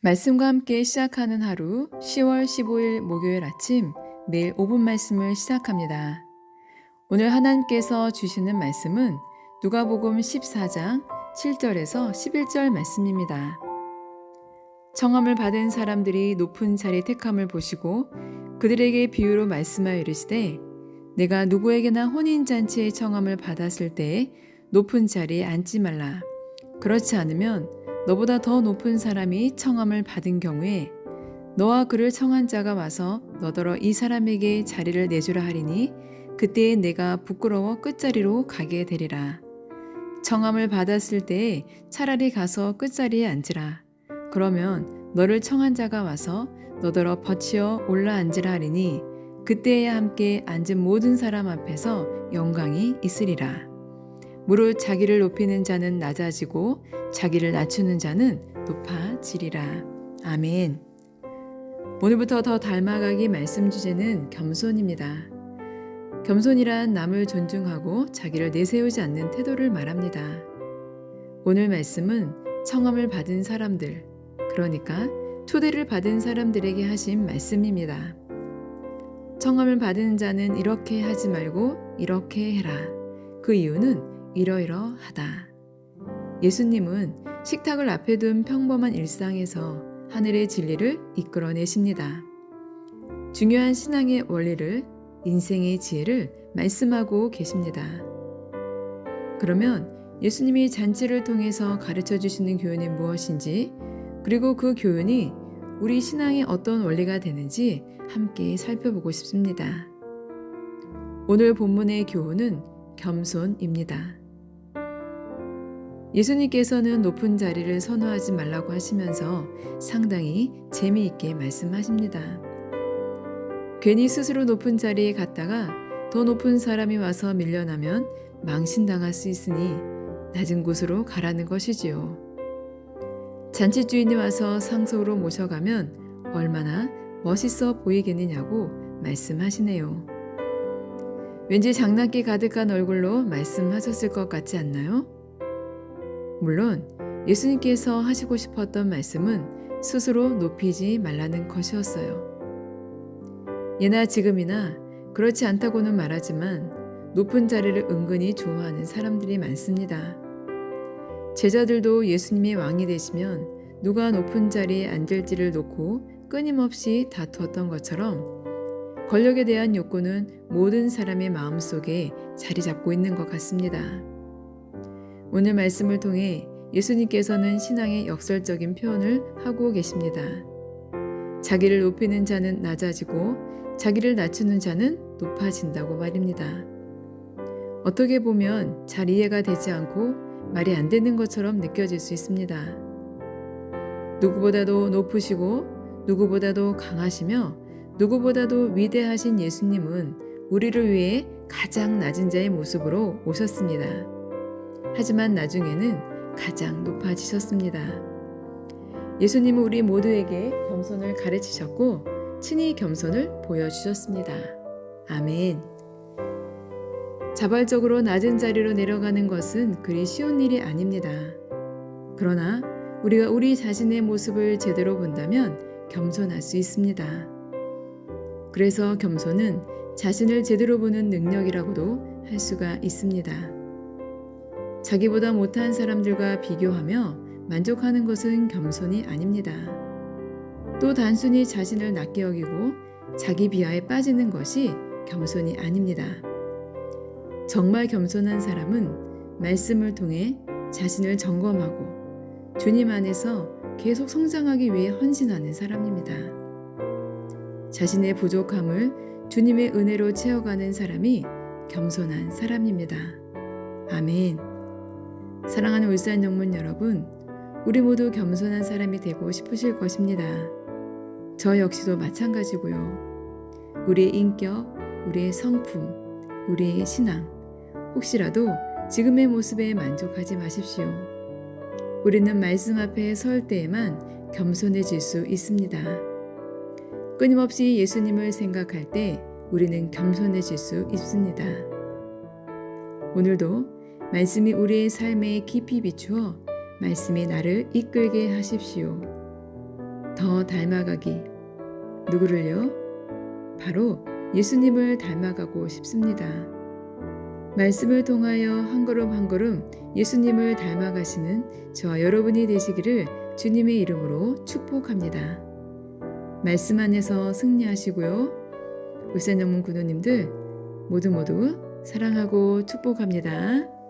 말씀과 함께 시작하는 하루 10월 15일 목요일 아침 매일 5분 말씀을 시작합니다. 오늘 하나님께서 주시는 말씀은 누가복음 14장 7절에서 11절 말씀입니다. 청함을 받은 사람들이 높은 자리 택함을 보시고 그들에게 비유로 말씀하여 이르시되 내가 누구에게나 혼인잔치의 청함을 받았을 때에 높은 자리에 앉지 말라. 그렇지 않으면 너보다 더 높은 사람이 청함을 받은 경우에 너와 그를 청한 자가 와서 너더러 이 사람에게 자리를 내주라 하리니 그때에 내가 부끄러워 끝자리로 가게 되리라. 청함을 받았을 때에 차라리 가서 끝자리에 앉으라. 그러면 너를 청한 자가 와서 너더러 버치어 올라 앉으라 하리니 그때에야 함께 앉은 모든 사람 앞에서 영광이 있으리라. 무릇 자기를 높이는 자는 낮아지고 자기를 낮추는 자는 높아지리라. 아멘. 오늘부터 더 닮아가기 말씀 주제는 겸손입니다. 겸손이란 남을 존중하고 자기를 내세우지 않는 태도를 말합니다. 오늘 말씀은 청함을 받은 사람들, 그러니까 초대를 받은 사람들에게 하신 말씀입니다. 청함을 받은 자는 이렇게 하지 말고 이렇게 해라. 그 이유는 이러이러하다. 예수님은 식탁을 앞에 둔 평범한 일상에서 하늘의 진리를 이끌어내십니다. 중요한 신앙의 원리를, 인생의 지혜를 말씀하고 계십니다. 그러면 예수님이 잔치를 통해서 가르쳐 주시는 교훈이 무엇인지, 그리고 그 교훈이 우리 신앙에 어떤 원리가 되는지 함께 살펴보고 싶습니다. 오늘 본문의 교훈은 겸손입니다. 예수님께서는 높은 자리를 선호하지 말라고 하시면서 상당히 재미있게 말씀하십니다. 괜히 스스로 높은 자리에 갔다가 더 높은 사람이 와서 밀려나면 망신당할 수 있으니 낮은 곳으로 가라는 것이지요. 잔치 주인이 와서 상속으로 모셔가면 얼마나 멋있어 보이겠느냐고 말씀하시네요. 왠지 장난기 가득한 얼굴로 말씀하셨을 것 같지 않나요? 물론 예수님께서 하시고 싶었던 말씀은 스스로 높이지 말라는 것이었어요. 예나 지금이나 그렇지 않다고는 말하지만 높은 자리를 은근히 좋아하는 사람들이 많습니다. 제자들도 예수님이 왕이 되시면 누가 높은 자리에 앉을지를 놓고 끊임없이 다투었던 것처럼 권력에 대한 욕구는 모든 사람의 마음속에 자리 잡고 있는 것 같습니다. 오늘 말씀을 통해 예수님께서는 신앙의 역설적인 표현을 하고 계십니다. 자기를 높이는 자는 낮아지고 자기를 낮추는 자는 높아진다고 말입니다. 어떻게 보면 잘 이해가 되지 않고 말이 안 되는 것처럼 느껴질 수 있습니다. 누구보다도 높으시고 누구보다도 강하시며 누구보다도 위대하신 예수님은 우리를 위해 가장 낮은 자의 모습으로 오셨습니다. 하지만 나중에는 가장 높아지셨습니다. 예수님은 우리 모두에게 겸손을 가르치셨고 친히 겸손을 보여주셨습니다. 아멘. 자발적으로 낮은 자리로 내려가는 것은 그리 쉬운 일이 아닙니다. 그러나 우리가 우리 자신의 모습을 제대로 본다면 겸손할 수 있습니다. 그래서 겸손은 자신을 제대로 보는 능력이라고도 할 수가 있습니다. 자기보다 못한 사람들과 비교하며 만족하는 것은 겸손이 아닙니다. 또 단순히 자신을 낮게 여기고 자기 비하에 빠지는 것이 겸손이 아닙니다. 정말 겸손한 사람은 말씀을 통해 자신을 점검하고 주님 안에서 계속 성장하기 위해 헌신하는 사람입니다. 자신의 부족함을 주님의 은혜로 채워가는 사람이 겸손한 사람입니다. 아멘. 사랑하는 울산 영문 여러분, 우리 모두 겸손한 사람이 되고 싶으실 것입니다. 저 역시도 마찬가지고요. 우리의 인격, 우리의 성품, 우리의 신앙, 혹시라도 지금의 모습에 만족하지 마십시오. 우리는 말씀 앞에 설 때에만 겸손해질 수 있습니다. 끊임없이 예수님을 생각할 때 우리는 겸손해질 수 있습니다. 오늘도 말씀이 우리의 삶에 깊이 비추어 말씀이 나를 이끌게 하십시오. 더 닮아가기. 누구를요? 바로 예수님을 닮아가고 싶습니다. 말씀을 통하여 한 걸음 한 걸음 예수님을 닮아가시는 저와 여러분이 되시기를 주님의 이름으로 축복합니다. 말씀 안에서 승리하시고요. 울산영문 군우님들 모두 사랑하고 축복합니다.